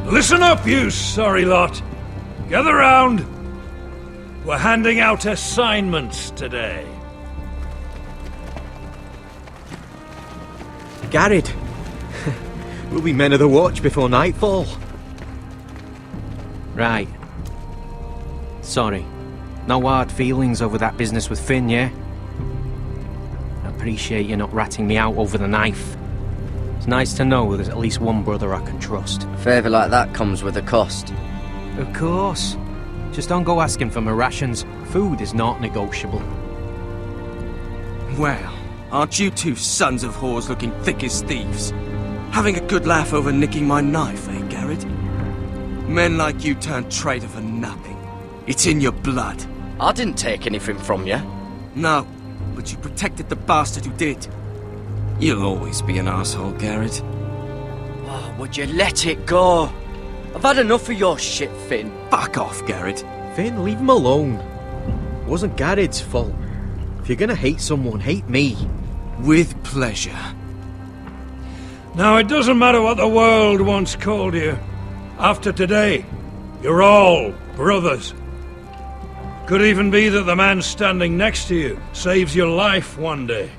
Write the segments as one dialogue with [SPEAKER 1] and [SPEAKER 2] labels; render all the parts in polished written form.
[SPEAKER 1] Listen up, you sorry lot. Gather round. We're handing out assignments today.
[SPEAKER 2] Gared. We'll be men of the watch before nightfall. Right. Sorry. No hard feelings over that business with Finn, yeah? I appreciate you not ratting me out over the knife. It's nice to know there's at least one brother I can trust.
[SPEAKER 3] A favour like that comes with a cost.
[SPEAKER 2] Of course. Just don't go asking for my rations. Food is not negotiable.
[SPEAKER 4] Well, aren't you two sons of whores looking thick as thieves? Having a good laugh over nicking my knife, eh, Gared? Men like you turn traitor for nothing. It's in your blood.
[SPEAKER 3] I didn't take anything from you.
[SPEAKER 4] No, but you protected the bastard who did. You'll always be an asshole, Gared.
[SPEAKER 3] Oh, would you let it go? I've had enough of your shit, Finn.
[SPEAKER 4] Fuck off, Gared.
[SPEAKER 2] Finn, leave him alone. It wasn't Gared's fault. If you're gonna hate someone, hate me.
[SPEAKER 4] With pleasure.
[SPEAKER 1] Now, it doesn't matter what the world once called you. After today, you're all brothers. Could even be that the man standing next to you saves your life one day.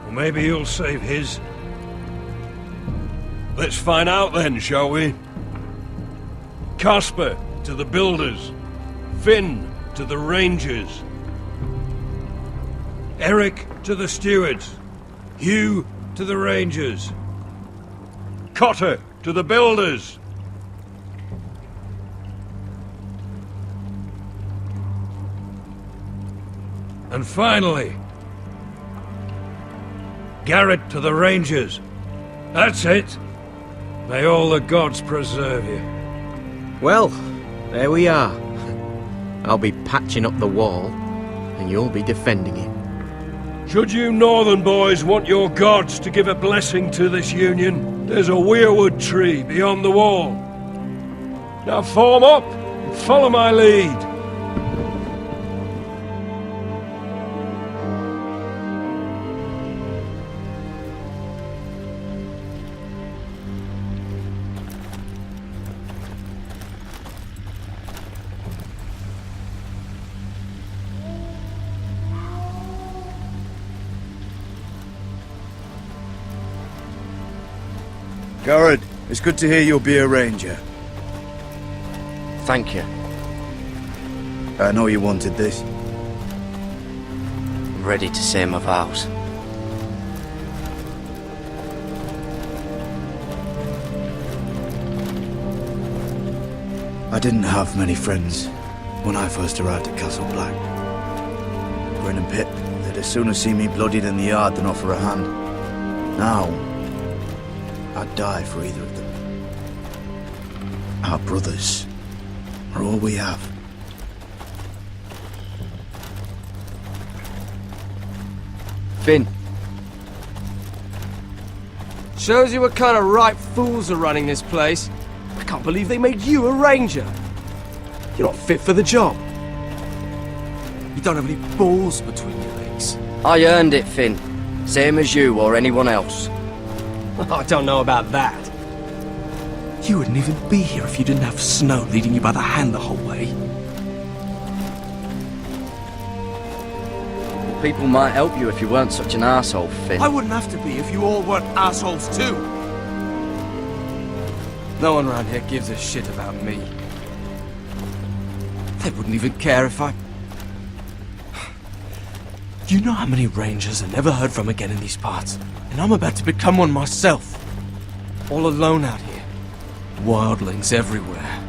[SPEAKER 1] Or maybe you'll save his. Let's find out then, shall we? Casper to the builders. Finn to the rangers. Eric to the stewards. Hugh to the rangers. Cotter to the builders. And finally, Gared to the rangers. That's it. May all the gods preserve you.
[SPEAKER 2] Well, there we are. I'll be patching up the wall, and you'll be defending it.
[SPEAKER 1] Should you northern boys want your gods to give a blessing to this union, there's a weirwood tree beyond the wall. Now form up and follow my lead.
[SPEAKER 5] Gared, it's good to hear you'll be a ranger.
[SPEAKER 3] Thank you.
[SPEAKER 5] I know you wanted this.
[SPEAKER 3] I'm ready to say my vows.
[SPEAKER 5] I didn't have many friends when I first arrived at Castle Black. Grin and Pip, they'd as soon as see me bloodied in the yard than offer a hand. Now, I'd die for either of them. Our brothers are all we have.
[SPEAKER 3] Finn.
[SPEAKER 4] Shows you what kind of ripe fools are running this place. I can't believe they made you a ranger. You're not fit for the job. You don't have any balls between your legs.
[SPEAKER 3] I earned it, Finn. Same as you or anyone else.
[SPEAKER 4] I don't know about that. You wouldn't even be here if you didn't have Snow leading you by the hand the whole way.
[SPEAKER 3] Well, people might help you if you weren't such an arsehole, Finn.
[SPEAKER 4] I wouldn't have to be if you all weren't assholes too. No one around here gives a shit about me. They wouldn't even care if I... You know how many rangers are never heard from again in these parts? And I'm about to become one myself. All alone out here. Wildlings everywhere.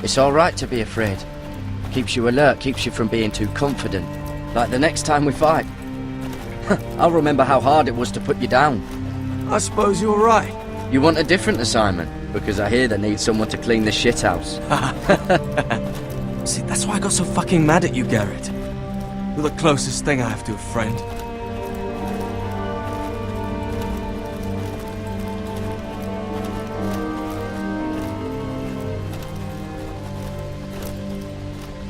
[SPEAKER 3] It's alright to be afraid. Keeps you alert, keeps you from being too confident. Like the next time we fight. I'll remember how hard it was to put you down.
[SPEAKER 4] I suppose you're right.
[SPEAKER 3] You want a different assignment? Because I hear they need someone to clean the shithouse.
[SPEAKER 4] See, that's why I got so fucking mad at you, Gared. You're the closest thing I have to a friend.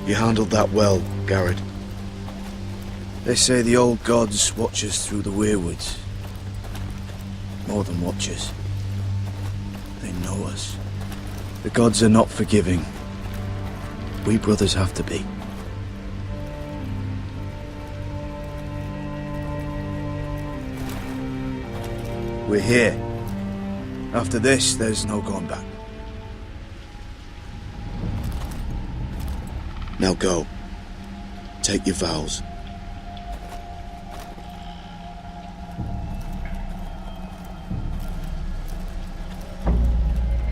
[SPEAKER 5] You handled that well, Gared. They say the old gods watch us through the weirwoods. More than watch us. They know us. The gods are not forgiving. We brothers have to be. We're here. After this, there's no going back. Now go. Take your vows.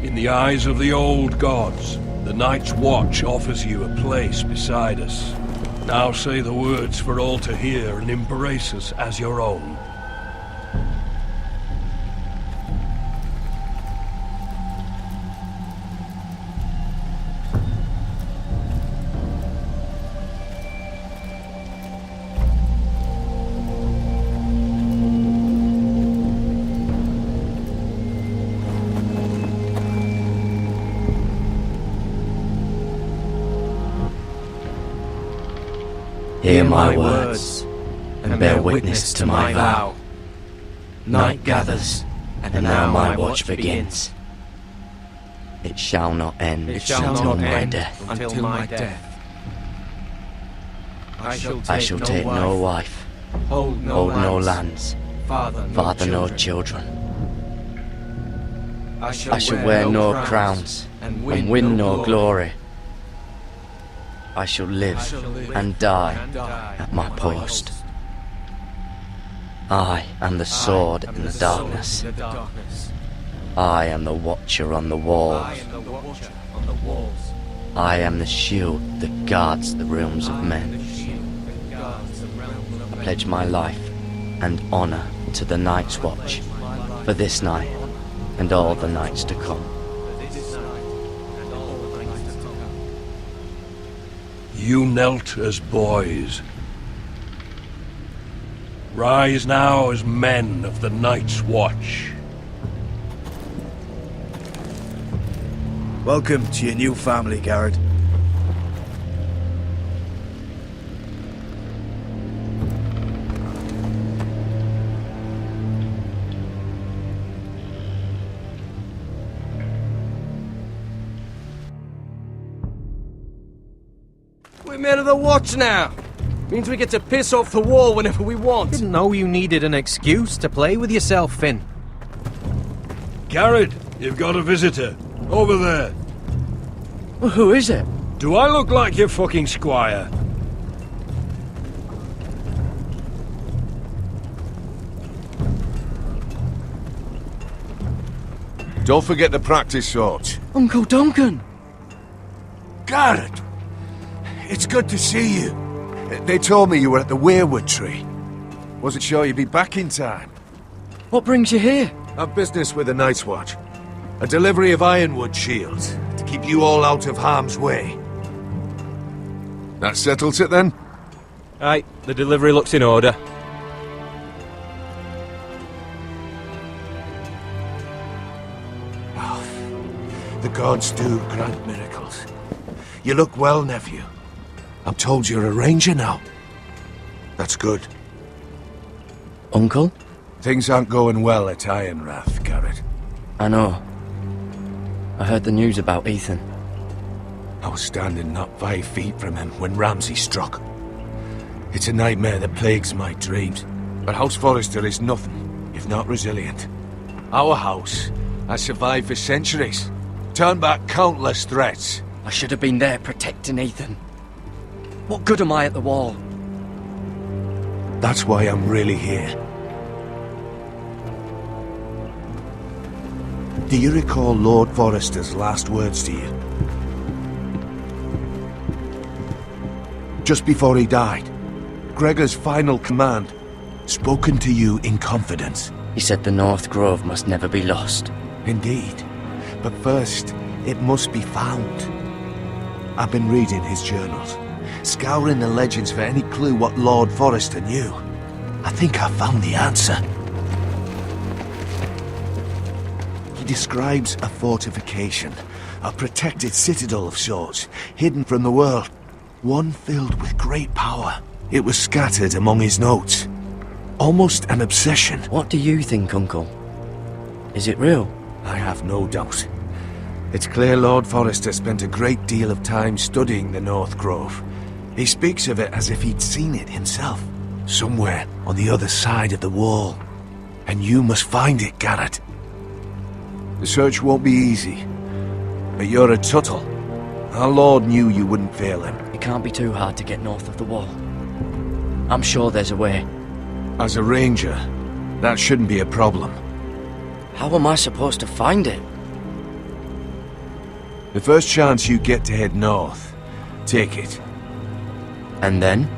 [SPEAKER 1] In the eyes of the old gods, the Night's Watch offers you a place beside us. Now say the words for all to hear and embrace us as your own.
[SPEAKER 3] Hear my words, and bear witness to my vow. Night gathers, and now my watch begins. It shall not end until my death.
[SPEAKER 2] Until my death.
[SPEAKER 3] I shall take no wife,
[SPEAKER 2] Hold
[SPEAKER 3] no lands,
[SPEAKER 2] father
[SPEAKER 3] no children. I shall wear no crowns, and win no glory. I shall live and die at my post. I am the sword in the darkness. I am the watcher on the walls. I am the shield that guards the realms of men. I pledge my life and honor to the Night's Watch for this night and all the nights to come.
[SPEAKER 1] You knelt as boys. Rise now as men of the Night's Watch.
[SPEAKER 5] Welcome to your new family, Gared.
[SPEAKER 4] We're men of the Watch now. Means we get to piss off the wall whenever we want.
[SPEAKER 2] Didn't know you needed an excuse to play with yourself, Finn.
[SPEAKER 1] Gared, you've got a visitor. Over there.
[SPEAKER 3] Well, who is it?
[SPEAKER 1] Do I look like your fucking squire?
[SPEAKER 6] Don't forget the practice swords.
[SPEAKER 3] Uncle Duncan!
[SPEAKER 6] Gared! It's good to see you. They told me you were at the Weirwood tree. Wasn't sure you'd be back in time.
[SPEAKER 3] What brings you here?
[SPEAKER 6] I've business with the Night's Watch. A delivery of ironwood shields to keep you all out of harm's way. That settles it then?
[SPEAKER 4] Aye, the delivery looks in order.
[SPEAKER 6] The gods do grant miracles. You look well, nephew. I'm told you're a ranger now. That's good.
[SPEAKER 3] Uncle?
[SPEAKER 6] Things aren't going well at Ironrath, Gared.
[SPEAKER 3] I know. I heard the news about Ethan.
[SPEAKER 6] I was standing not 5 feet from him when Ramsay struck. It's a nightmare that plagues my dreams, but House Forrester is nothing if not resilient. Our house has survived for centuries, turned back countless threats.
[SPEAKER 3] I should have been there protecting Ethan. What good am I at the wall?
[SPEAKER 6] That's why I'm really here. Do you recall Lord Forrester's last words to you? Just before he died, Gregor's final command, spoken to you in confidence.
[SPEAKER 3] He said the North Grove must never be lost.
[SPEAKER 6] Indeed. But first, it must be found. I've been reading his journals, scouring the legends for any clue what Lord Forrester knew. I think I found the answer. He describes a fortification, a protected citadel of sorts, hidden from the world, one filled with great power. It was scattered among his notes. Almost an obsession.
[SPEAKER 3] What do you think, Uncle? Is it real?
[SPEAKER 6] I have no doubt. It's clear Lord Forrester spent a great deal of time studying the North Grove. He speaks of it as if he'd seen it himself, somewhere on the other side of the wall. And you must find it, Gared. The search won't be easy, but you're a Tuttle. Our Lord knew you wouldn't fail him.
[SPEAKER 3] It can't be too hard to get north of the wall. I'm sure there's a way.
[SPEAKER 6] As a ranger, that shouldn't be a problem.
[SPEAKER 3] How am I supposed to find it?
[SPEAKER 6] The first chance you get to head north, take it.
[SPEAKER 3] And then?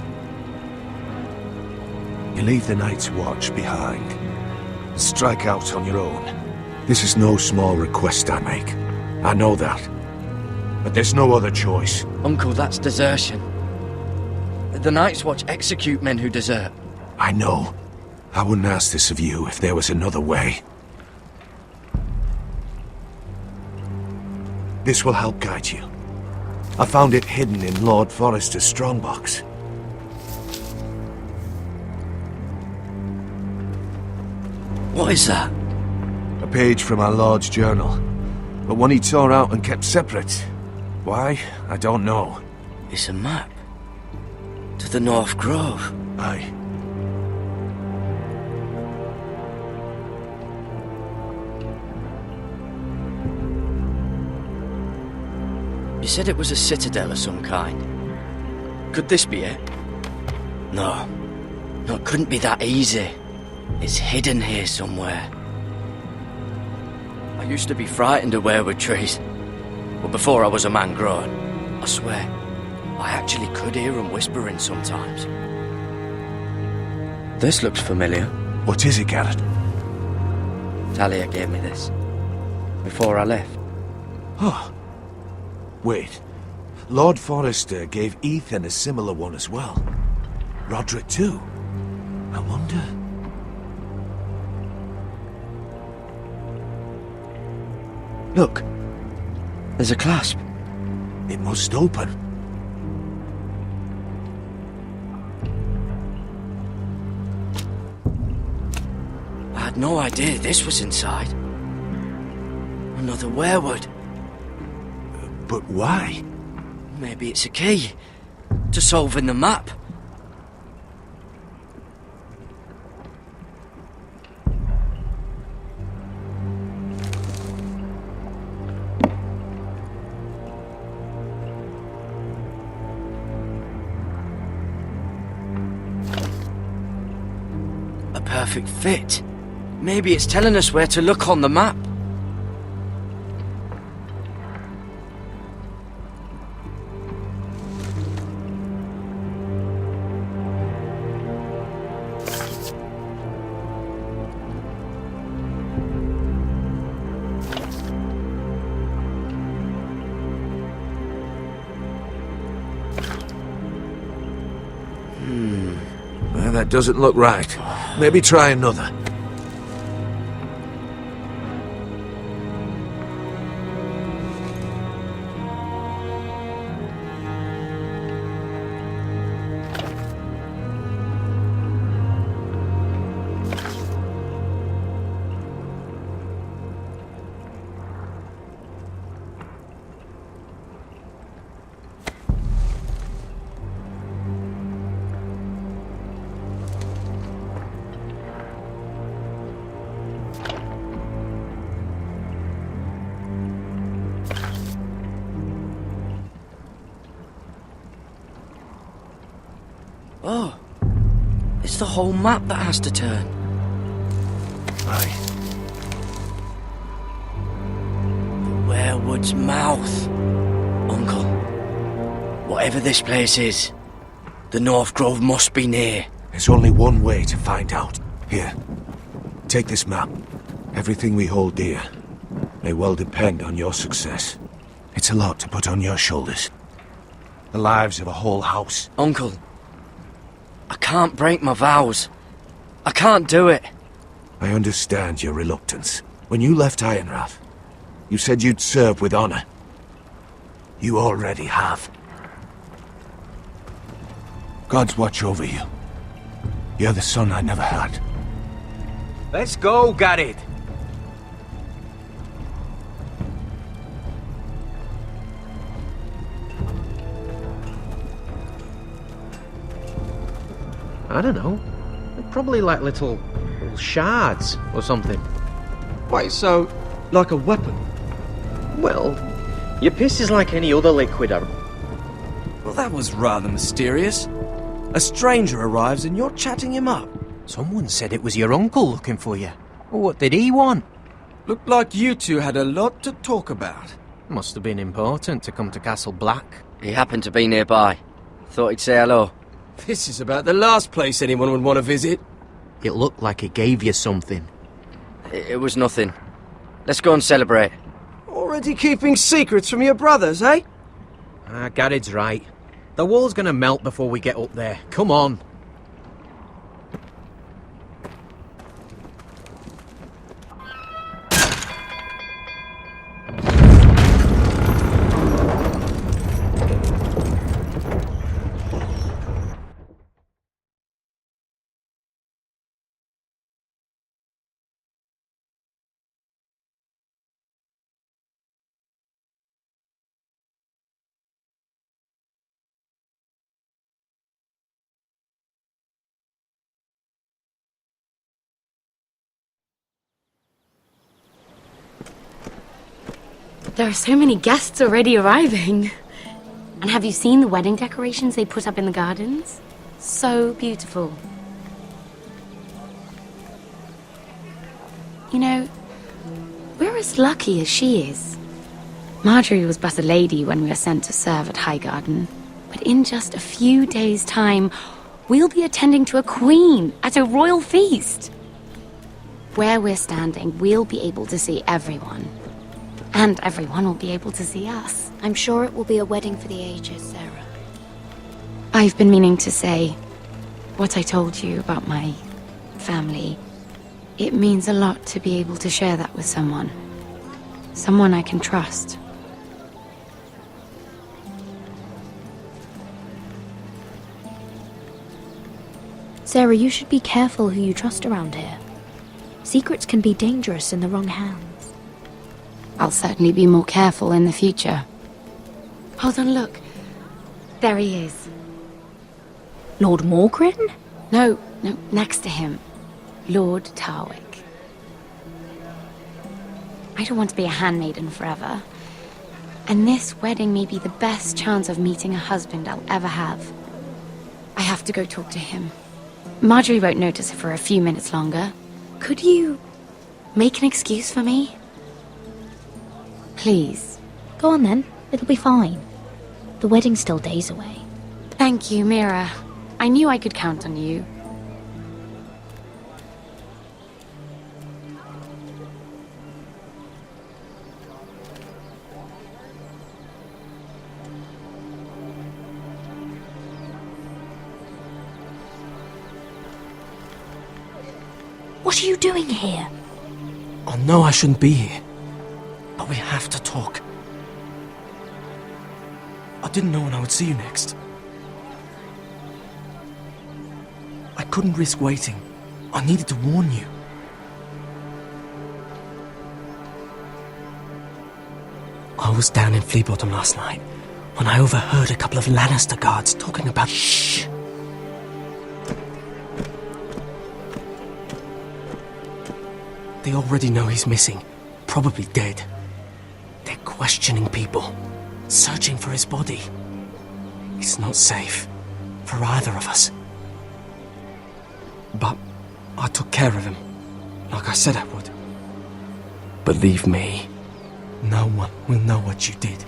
[SPEAKER 6] You leave the Night's Watch behind. And strike out on your own. This is no small request I make. I know that. But there's no other choice.
[SPEAKER 3] Uncle, that's desertion. The Night's Watch execute men who desert.
[SPEAKER 6] I know. I wouldn't ask this of you if there was another way. This will help guide you. I found it hidden in Lord Forrester's strongbox.
[SPEAKER 3] What is that?
[SPEAKER 6] A page from our Lord's journal, but one he tore out and kept separate. Why? I don't know.
[SPEAKER 3] It's a map. To the North Grove.
[SPEAKER 6] Aye.
[SPEAKER 3] You said it was a citadel of some kind. Could this be it? No. No, it couldn't be that easy. It's hidden here somewhere. I used to be frightened of weirwood trees. But before I was a man grown, I swear, I actually could hear them whispering sometimes. This looks familiar.
[SPEAKER 6] What is it, Gared?
[SPEAKER 3] Talia gave me this. Before I left.
[SPEAKER 6] Oh. Wait. Lord Forrester gave Ethan a similar one as well. Rodrik too. I wonder...
[SPEAKER 3] Look. There's a clasp.
[SPEAKER 6] It must open.
[SPEAKER 3] I had no idea this was inside. Another weirwood.
[SPEAKER 6] But why?
[SPEAKER 3] Maybe it's a key to solving the map. A perfect fit. Maybe it's telling us where to look on the map.
[SPEAKER 6] Well, that doesn't look right. Maybe try another.
[SPEAKER 3] Oh, it's the whole map that has to turn.
[SPEAKER 6] Aye.
[SPEAKER 3] The weirwood's mouth. Uncle, whatever this place is, the North Grove must be near.
[SPEAKER 6] There's only one way to find out. Here, take this map. Everything we hold dear may well depend on your success. It's a lot to put on your shoulders. The lives of a whole house.
[SPEAKER 3] Uncle, I can't break my vows. I can't do it.
[SPEAKER 6] I understand your reluctance. When you left Ironrath, you said you'd serve with honor. You already have. Gods watch over you. You're the son I never had.
[SPEAKER 2] Let's go, Gared. I don't know. They're probably like little shards or something.
[SPEAKER 4] Wait, so, like a weapon?
[SPEAKER 2] Well, your piss is like any other liquid.
[SPEAKER 4] Well, that was rather mysterious. A stranger arrives and you're chatting him up.
[SPEAKER 2] Someone said it was your uncle looking for you. What did he want?
[SPEAKER 4] Looked like you two had a lot to talk about.
[SPEAKER 2] Must have been important to come to Castle Black.
[SPEAKER 3] He happened to be nearby. Thought he'd say hello.
[SPEAKER 4] This is about the last place anyone would want to visit.
[SPEAKER 2] It looked like he gave you something.
[SPEAKER 3] It was nothing. Let's go and celebrate.
[SPEAKER 4] Already keeping secrets from your brothers, eh?
[SPEAKER 2] Gared's right. The wall's gonna melt before we get up there. Come on.
[SPEAKER 7] There are so many guests already arriving. And have you seen the wedding decorations they put up in the gardens? So beautiful. You know, we're as lucky as she is. Marjorie was but a lady when we were sent to serve at Highgarden. But in just a few days' time, we'll be attending to a queen at a royal feast. Where we're standing, we'll be able to see everyone. And everyone will be able to see us.
[SPEAKER 8] I'm sure it will be a wedding for the ages, Sarah.
[SPEAKER 7] I've been meaning to say what I told you about my family. It means a lot to be able to share that with someone. Someone I can trust.
[SPEAKER 8] Sarah, you should be careful who you trust around here. Secrets can be dangerous in the wrong hands.
[SPEAKER 7] I'll certainly be more careful in the future. Hold on, look. There he is.
[SPEAKER 8] Lord Morgrin?
[SPEAKER 7] No, next to him. Lord Tarwick. I don't want to be a handmaiden forever. And this wedding may be the best chance of meeting a husband I'll ever have. I have to go talk to him. Marjorie won't notice it for a few minutes longer. Could you make an excuse for me? Please.
[SPEAKER 8] Go on then. It'll be fine. The wedding's still days away.
[SPEAKER 7] Thank you, Mira. I knew I could count on you.
[SPEAKER 8] What are you doing here?
[SPEAKER 4] I know I shouldn't be here. But we have to talk. I didn't know when I would see you next. I couldn't risk waiting. I needed to warn you. I was down in Flea Bottom last night when I overheard a couple of Lannister guards talking about... Shh! They already know he's missing. Probably dead. They're questioning people, searching for his body. It's not safe for either of us. But I took care of him, like I said I would. Believe me, no one will know what you did.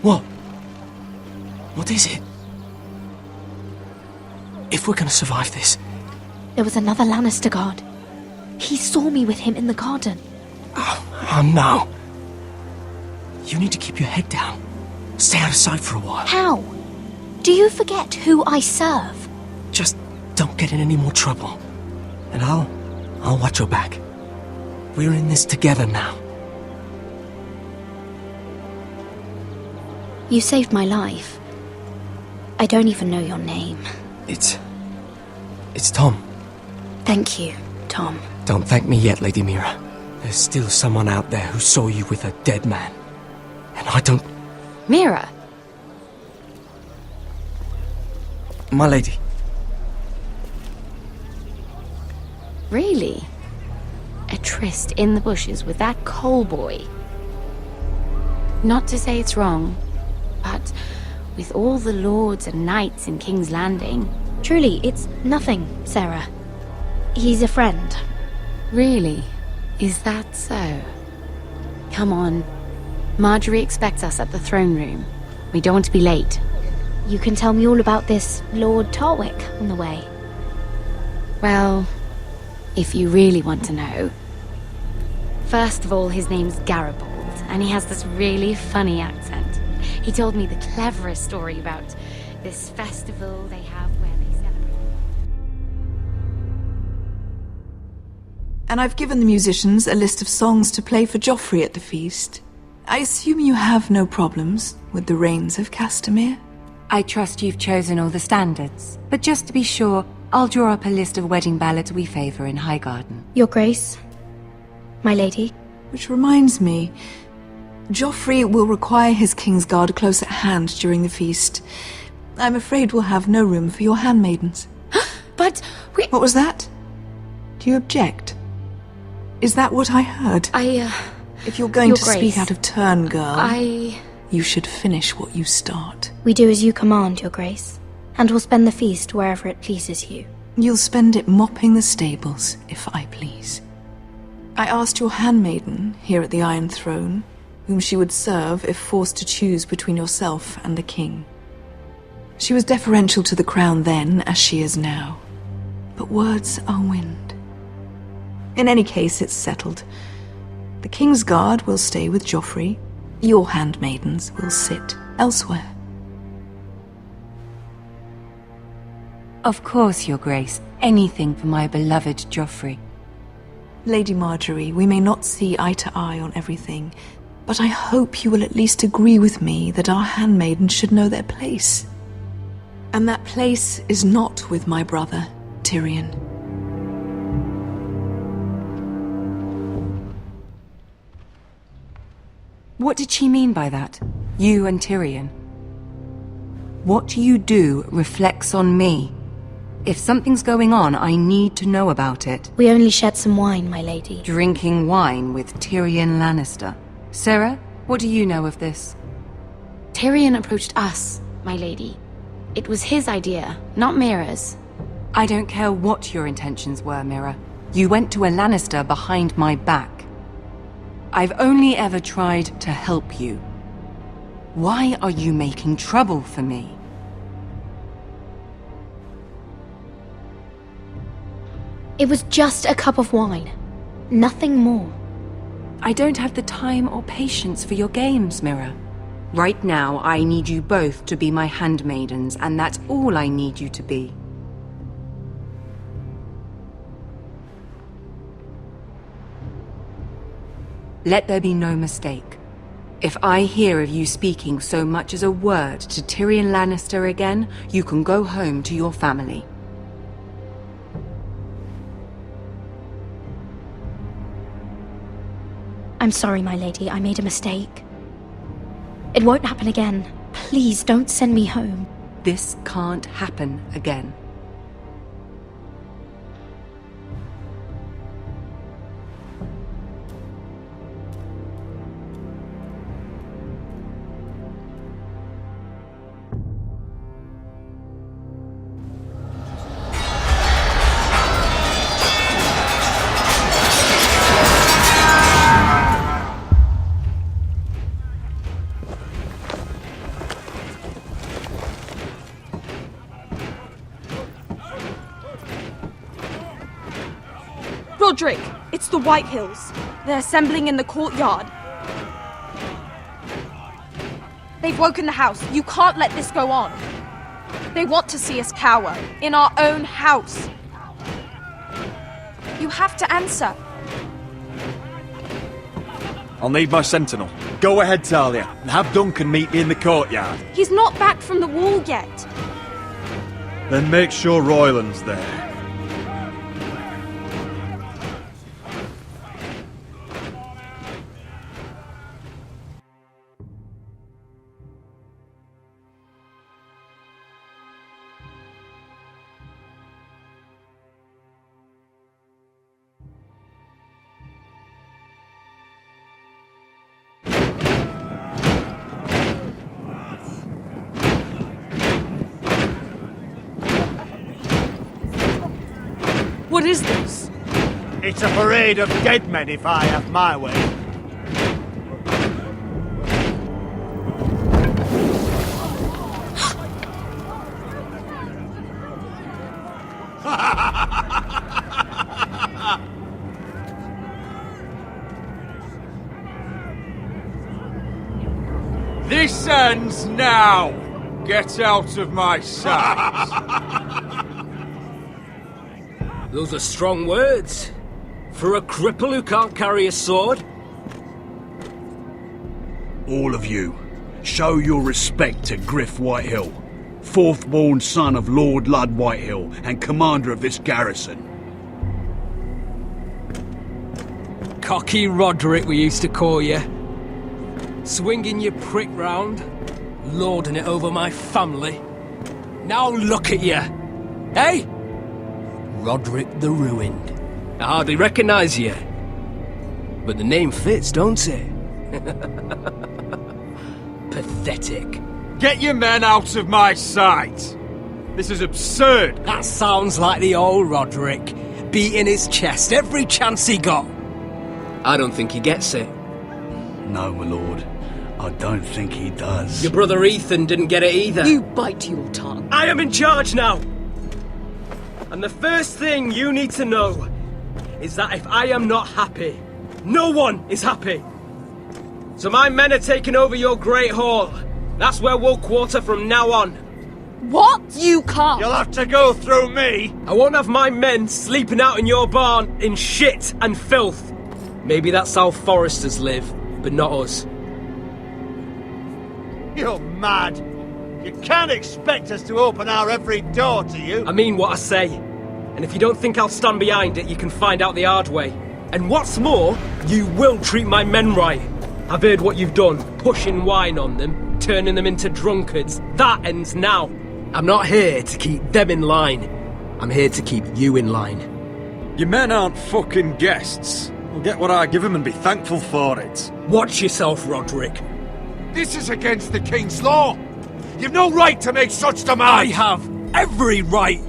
[SPEAKER 4] What? What is it? If we're gonna survive this...
[SPEAKER 8] There was another Lannister guard. He saw me with him in the garden.
[SPEAKER 4] Oh no. You need to keep your head down. Stay out of sight for a while.
[SPEAKER 8] How? Do you forget who I serve?
[SPEAKER 4] Just don't get in any more trouble. And I'll watch your back. We're in this together now.
[SPEAKER 8] You saved my life. I don't even know your name.
[SPEAKER 4] It's Tom.
[SPEAKER 8] Thank you, Tom.
[SPEAKER 4] Don't thank me yet, Lady Mira. There's still someone out there who saw you with a dead man. And I don't...
[SPEAKER 7] Mira!
[SPEAKER 4] My lady.
[SPEAKER 7] Really? A tryst in the bushes with that coal boy? Not to say it's wrong, but with all the lords and knights in King's Landing...
[SPEAKER 8] Truly, it's nothing, Sarah. He's a friend.
[SPEAKER 7] Really? Is that so? Come on. Marjorie expects us at the throne room. We don't want to be late.
[SPEAKER 8] You can tell me all about this Lord Tarwick on the way.
[SPEAKER 7] Well, if you really want to know. First of all, his name's Garibold, and he has this really funny accent. He told me the cleverest story about this festival they have where they celebrate.
[SPEAKER 9] And I've given the musicians a list of songs to play for Joffrey at the feast. I assume you have no problems with the Rains of Castamere?
[SPEAKER 10] I trust you've chosen all the standards, but just to be sure, I'll draw up a list of wedding ballads we favour in Highgarden.
[SPEAKER 8] Your Grace, my lady.
[SPEAKER 9] Which reminds me, Joffrey will require his Kingsguard close at hand during the feast. I'm afraid we'll have no room for your handmaidens.
[SPEAKER 7] But we...
[SPEAKER 9] What was that? Do you object? Is that what I heard? If you're going
[SPEAKER 7] Your
[SPEAKER 9] to
[SPEAKER 7] Grace,
[SPEAKER 9] speak out of turn, girl,
[SPEAKER 7] you
[SPEAKER 9] should finish what you start.
[SPEAKER 8] We do as you command, Your Grace, and we'll spend the feast wherever it pleases you.
[SPEAKER 9] You'll spend it mopping the stables, if I please. I asked your handmaiden here at the Iron Throne whom she would serve if forced to choose between yourself and the king. She was deferential to the crown then, as she is now. But words are wind. In any case, it's settled. The Kingsguard will stay with Joffrey. Your handmaidens will sit elsewhere.
[SPEAKER 10] Of course, Your Grace. Anything for my beloved Joffrey.
[SPEAKER 9] Lady Marjorie, we may not see eye to eye on everything, but I hope you will at least agree with me that our handmaidens should know their place. And that place is not with my brother, Tyrion.
[SPEAKER 10] What did she mean by that? You and Tyrion? What you do reflects on me. If something's going on, I need to know about it.
[SPEAKER 8] We only shed some wine, my lady.
[SPEAKER 10] Drinking wine with Tyrion Lannister. Sarah, what do you know of this?
[SPEAKER 7] Tyrion approached us, my lady. It was his idea, not Mira's.
[SPEAKER 10] I don't care what your intentions were, Mira. You went to a Lannister behind my back. I've only ever tried to help you. Why are you making trouble for me?
[SPEAKER 8] It was just a cup of wine. Nothing more.
[SPEAKER 10] I don't have the time or patience for your games, Mira. Right now, I need you both to be my handmaidens, and that's all I need you to be. Let there be no mistake. If I hear of you speaking so much as a word to Tyrion Lannister again, you can go home to your family.
[SPEAKER 8] I'm sorry, my lady. I made a mistake. It won't happen again. Please don't send me home.
[SPEAKER 10] This can't happen again.
[SPEAKER 11] Rodrik, it's the Whitehills. They're assembling in the courtyard. They've woken the house. You can't let this go on. They want to see us cower, in our own house. You have to answer.
[SPEAKER 12] I'll need my sentinel. Go ahead, Talia, and have Duncan meet me in the courtyard.
[SPEAKER 11] He's not back from the wall yet.
[SPEAKER 12] Then make sure Royland's there.
[SPEAKER 11] What is this?
[SPEAKER 13] It's a parade of dead men if I have my way.
[SPEAKER 12] This ends now! Get out of my sight!
[SPEAKER 4] Those are strong words. For a cripple who can't carry a sword?
[SPEAKER 14] All of you, show your respect to Gryff Whitehill, fourth-born son of Lord Ludd Whitehill and commander of this garrison.
[SPEAKER 4] Cocky Rodrik, we used to call you. Swinging your prick round, lording it over my family. Now look at you! Hey? Rodrik the Ruined. I hardly recognise you. But the name fits, don't it? Pathetic.
[SPEAKER 12] Get your men out of my sight! This is absurd!
[SPEAKER 4] That sounds like the old Rodrik, beating his chest every chance he got. I don't think he gets it.
[SPEAKER 14] No, my lord. I don't think he does.
[SPEAKER 4] Your brother Ethan didn't get it either.
[SPEAKER 11] You bite your tongue.
[SPEAKER 4] I am in charge now! And the first thing you need to know is that if I am not happy, no one is happy. So my men are taking over your Great Hall. That's where we'll quarter from now on.
[SPEAKER 11] What? You can't!
[SPEAKER 13] You'll have to go through me!
[SPEAKER 4] I won't have my men sleeping out in your barn in shit and filth. Maybe that's how Forresters live, but not us.
[SPEAKER 13] You're mad! You can't expect us to open our every door to you!
[SPEAKER 4] I mean what I say. And if you don't think I'll stand behind it, you can find out the hard way. And what's more, you will treat my men right. I've heard what you've done, pushing wine on them, turning them into drunkards. That ends now. I'm not here to keep them in line. I'm here to keep you in line.
[SPEAKER 12] Your men aren't fucking guests. We'll get what I give them and be thankful for it.
[SPEAKER 4] Watch yourself, Rodrik.
[SPEAKER 6] This is against the King's law. You've no right to make such demands.
[SPEAKER 4] I have every right.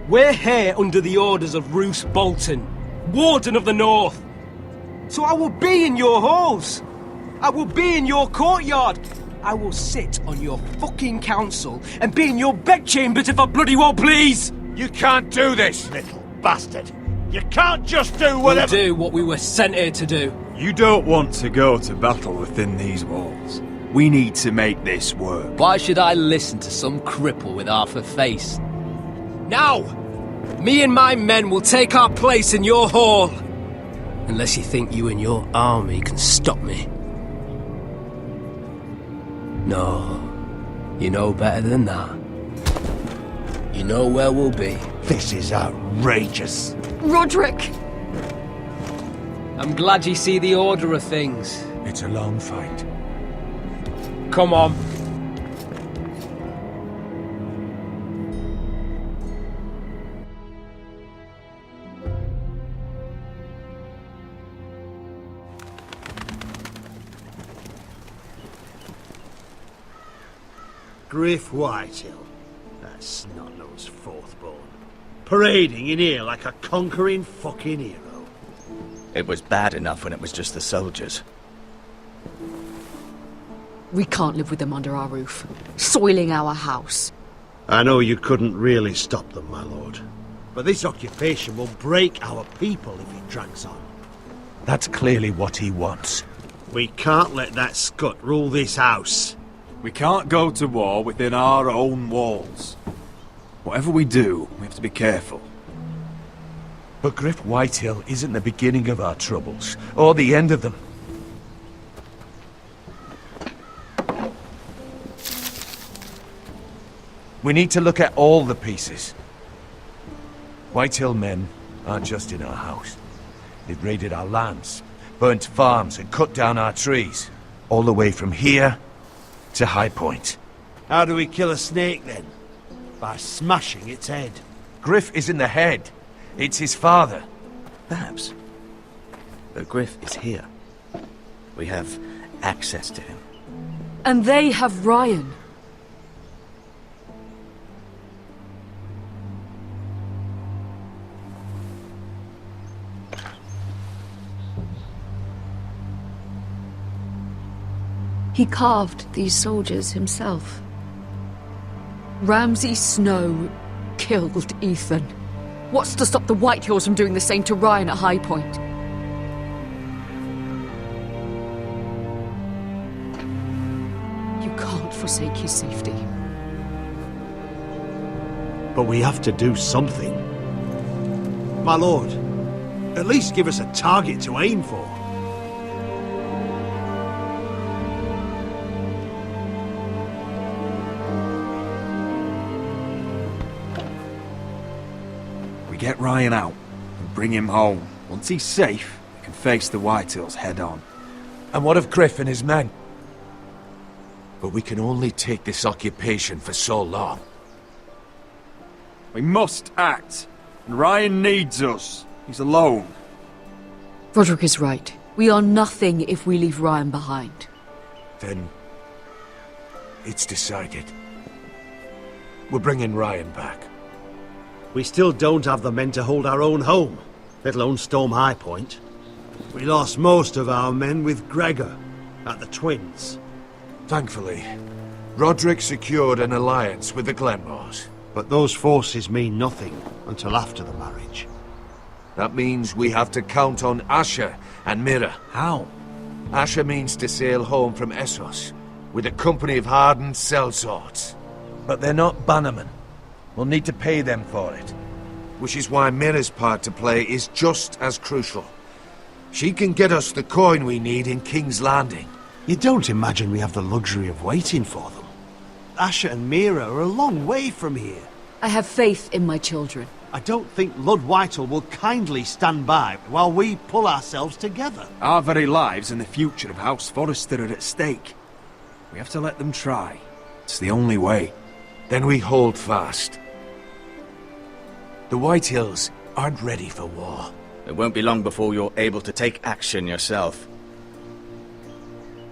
[SPEAKER 4] We're here under the orders of Roose Bolton, Warden of the North. So I will be in your halls. I will be in your courtyard. I will sit on your fucking council and be in your bedchambers if I bloody well please.
[SPEAKER 6] You can't do this,
[SPEAKER 13] Little bastard! You can't just do whatever—
[SPEAKER 4] We'll do what we were sent here to do.
[SPEAKER 12] You don't want to go to battle within these walls. We need to make this work.
[SPEAKER 4] Why should I listen to some cripple with half a face? Now! Me and my men will take our place in your hall. Unless you think you and your army can stop me. No. You know better than that. You know where we'll be.
[SPEAKER 13] This is outrageous.
[SPEAKER 11] Rodrik!
[SPEAKER 4] I'm glad you see the order of things.
[SPEAKER 6] It's a long fight.
[SPEAKER 4] Come on.
[SPEAKER 13] Gryff Whitehill. That's snot-nosed fourth-born. Parading in here like a conquering fucking hero.
[SPEAKER 3] It was bad enough when it was just the soldiers.
[SPEAKER 11] We can't live with them under our roof, soiling our house.
[SPEAKER 13] I know you couldn't really stop them, my lord. But this occupation will break our people if it drags on.
[SPEAKER 6] That's clearly what he wants.
[SPEAKER 13] We can't let that scut rule this house.
[SPEAKER 12] We can't go to war within our own walls. Whatever we do, we have to be careful.
[SPEAKER 6] But Gryff Whitehill isn't the beginning of our troubles, or the end of them. We need to look at all the pieces. Whitehill men aren't just in our house. They've raided our lands, burnt farms and cut down our trees. All the way from here to High Point.
[SPEAKER 13] How do we kill a snake then? By smashing its head.
[SPEAKER 6] Gryff isn't the head. It's his father.
[SPEAKER 3] Perhaps. But Gryff is here. We have access to him.
[SPEAKER 11] And they have Ryan.
[SPEAKER 15] He carved these soldiers himself. Ramsay Snow killed Ethan. What's to stop the Whitehills from doing the same to Ryan at High Point? You can't forsake his safety.
[SPEAKER 13] But we have to do something. My lord, at least give us a target to aim for.
[SPEAKER 12] We get Ryan out and bring him home. Once he's safe, we can face the Whitehills head on.
[SPEAKER 6] And what of Gryff and his men? But we can only take this occupation for so long.
[SPEAKER 12] We must act. And Ryan needs us. He's alone.
[SPEAKER 15] Rodrik is right. We are nothing if we leave Ryan behind.
[SPEAKER 6] Then it's decided. We're bringing Ryan back.
[SPEAKER 13] We still don't have the men to hold our own home, let alone storm High Point. We lost most of our men with Gregor at the Twins.
[SPEAKER 6] Thankfully, Rodrik secured an alliance with the Glenmores.
[SPEAKER 13] But those forces mean nothing until after the marriage.
[SPEAKER 6] That means we have to count on Asher and Mira.
[SPEAKER 13] How?
[SPEAKER 6] Asher means to sail home from Essos with a company of hardened sellswords. But they're not bannermen. We'll need to pay them for it. Which is why Mira's part to play is just as crucial. She can get us the coin we need in King's Landing.
[SPEAKER 13] You don't imagine we have the luxury of waiting for them? Asher and Mira are a long way from here.
[SPEAKER 15] I have faith in my children.
[SPEAKER 13] I don't think Ludd Whitehill will kindly stand by while we pull ourselves together.
[SPEAKER 12] Our very lives and the future of House Forrester are at stake. We have to let them try. It's the only way.
[SPEAKER 6] Then we hold fast. The Whitehills aren't ready for war.
[SPEAKER 3] It won't be long before you're able to take action yourself.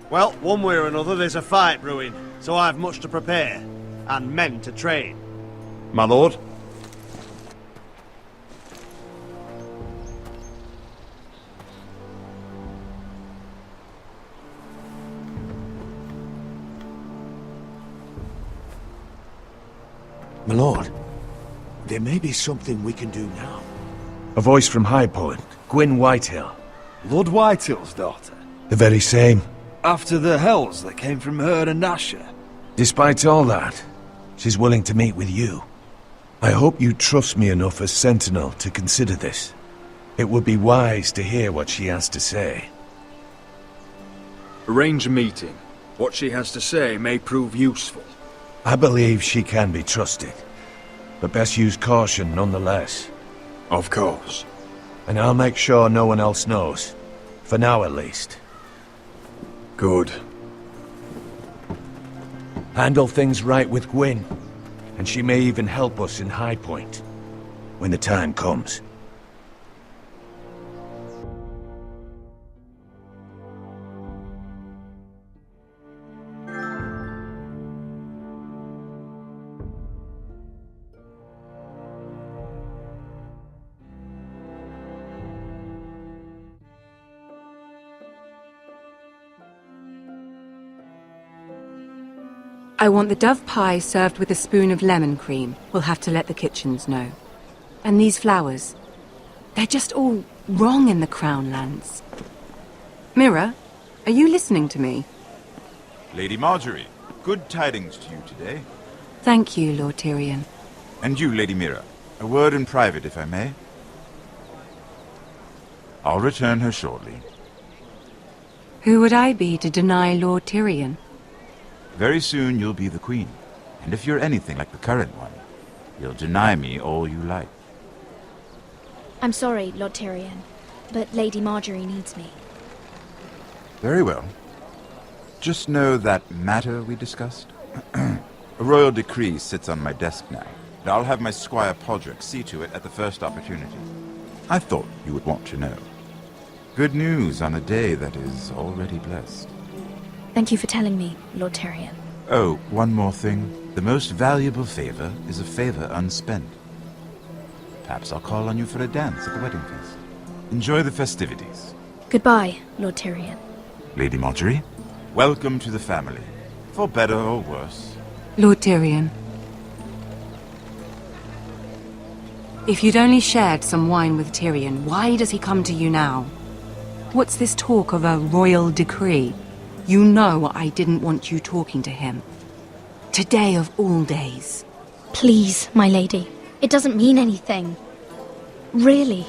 [SPEAKER 13] Well, one way or another there's a fight brewing, so I've much to prepare, and men to train.
[SPEAKER 12] My lord?
[SPEAKER 6] My lord, there may be something we can do now.
[SPEAKER 14] A voice from High Point, Gryff Whitehill.
[SPEAKER 12] Ludd Whitehill's daughter.
[SPEAKER 14] The very same.
[SPEAKER 12] After the hells that came from her and Asher.
[SPEAKER 14] Despite all that, she's willing to meet with you. I hope you trust me enough as Sentinel to consider this. It would be wise to hear what she has to say.
[SPEAKER 12] Arrange a meeting. What she has to say may prove useful.
[SPEAKER 14] I believe she can be trusted, but best use caution nonetheless.
[SPEAKER 12] Of course.
[SPEAKER 14] And I'll make sure no one else knows. For now, at least.
[SPEAKER 12] Good.
[SPEAKER 14] Handle things right with Gwyn, and she may even help us in High Point, when the time comes.
[SPEAKER 10] I want the dove pie served with a spoon of lemon cream. We'll have to let the kitchens know. And these flowers. They're just all wrong in the Crown Lands. Mira, are you listening to me?
[SPEAKER 16] Lady Marjorie, good tidings to you today.
[SPEAKER 10] Thank you, Lord Tyrion.
[SPEAKER 16] And you, Lady Mira. A word in private, if I may. I'll return her shortly.
[SPEAKER 10] Who would I be to deny Lord Tyrion?
[SPEAKER 16] Very soon you'll be the queen. And if you're anything like the current one, you'll deny me all you like.
[SPEAKER 8] I'm sorry, Lord Tyrion, but Lady Marjorie needs me.
[SPEAKER 16] Very well. Just know that matter we discussed? A royal decree sits on my desk now, and I'll have my squire Podrick see to it at the first opportunity. I thought you would want to know. Good news on a day that is already blessed.
[SPEAKER 8] Thank you for telling me, Lord Tyrion.
[SPEAKER 16] Oh, one more thing. The most valuable favor is a favor unspent. Perhaps I'll call on you for a dance at the wedding feast. Enjoy the festivities.
[SPEAKER 8] Goodbye, Lord Tyrion.
[SPEAKER 16] Lady Marjorie? Welcome to the family. For better or worse.
[SPEAKER 10] Lord Tyrion. If you'd only shared some wine with Tyrion, why does he come to you now? What's this talk of a royal decree? You know I didn't want you talking to him. Today of all days.
[SPEAKER 8] Please, my lady. It doesn't mean anything. Really.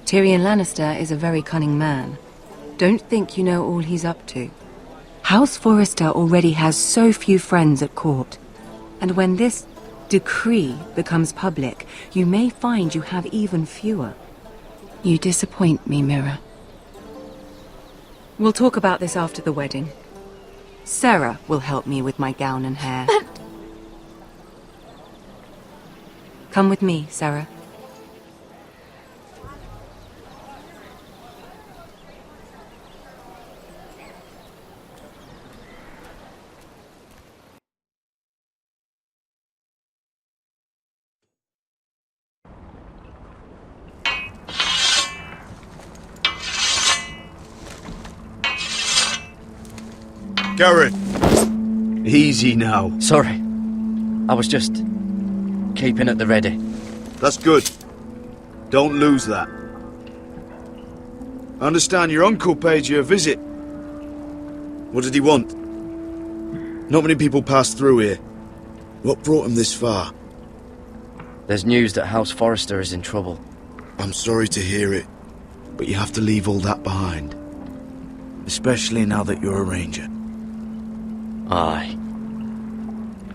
[SPEAKER 10] Tyrion Lannister is a very cunning man. Don't think you know all he's up to. House Forrester already has so few friends at court. And when this decree becomes public, you may find you have even fewer. You disappoint me, Mira. We'll talk about this after the wedding. Sarah will help me with my gown and hair.
[SPEAKER 8] But...
[SPEAKER 10] Come with me, Sarah.
[SPEAKER 13] Gared! Easy now.
[SPEAKER 3] Sorry. I was just keeping at the ready.
[SPEAKER 5] That's good. Don't lose that. I understand your uncle paid you a visit. What did he want? Not many people pass through here. What brought him this far?
[SPEAKER 3] There's news that House Forrester is in trouble.
[SPEAKER 5] I'm sorry to hear it, but you have to leave all that behind. Especially now that you're a ranger.
[SPEAKER 3] Aye.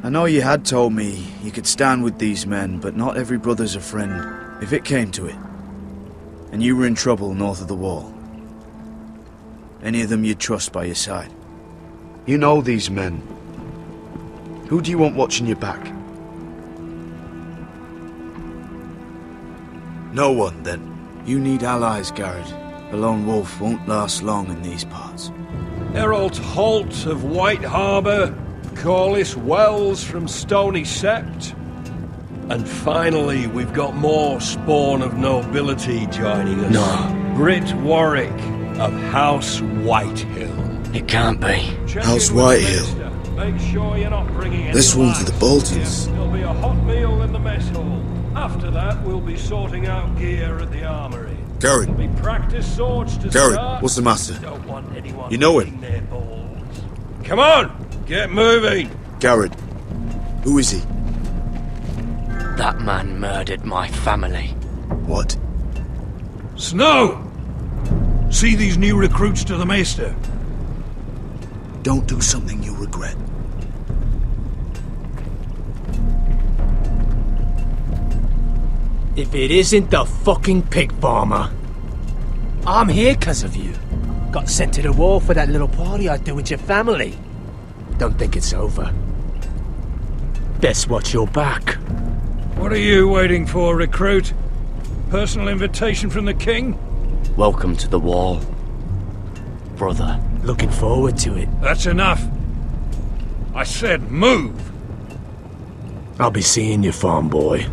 [SPEAKER 5] I know you had told me you could stand with these men, but not every brother's a friend, if it came to it. And you were in trouble north of the wall. Any of them you'd trust by your side. You know these men. Who do you want watching your back? No one, then. You need allies, Gared. A lone wolf won't last long in these parts.
[SPEAKER 1] Herald Holt of White Harbour, Corlys Wells from Stony Sept. And finally, we've got more spawn of nobility joining us.
[SPEAKER 3] No.
[SPEAKER 1] Britt Warwick of House Whitehill.
[SPEAKER 3] It can't be.
[SPEAKER 5] House Whitehill.
[SPEAKER 1] Make sure you're not bringing any
[SPEAKER 5] This one's the Boltons.
[SPEAKER 1] There'll be a hot meal in the mess hall. After that, we'll be sorting out gear at the armory.
[SPEAKER 5] Gared.
[SPEAKER 1] We practice swords to
[SPEAKER 5] Gared,
[SPEAKER 1] start.
[SPEAKER 5] what's the matter?
[SPEAKER 1] Don't want anyone
[SPEAKER 5] You know him?
[SPEAKER 1] licking their balls. Come on, get moving.
[SPEAKER 5] Gared. Who is he?
[SPEAKER 3] That man murdered my family.
[SPEAKER 5] What?
[SPEAKER 1] Snow! See these new recruits to the Maester?
[SPEAKER 5] Don't do something you'll regret.
[SPEAKER 6] If it isn't the fucking pig farmer. I'm here 'cause of you. Got sent to the war for that little party I do with your family. Don't think it's over. Best watch your back.
[SPEAKER 1] What are you waiting for, recruit? Personal invitation from the king?
[SPEAKER 3] Welcome to the wall, brother.
[SPEAKER 6] Looking forward to it.
[SPEAKER 1] That's enough. I said move.
[SPEAKER 6] I'll be seeing you, farm boy.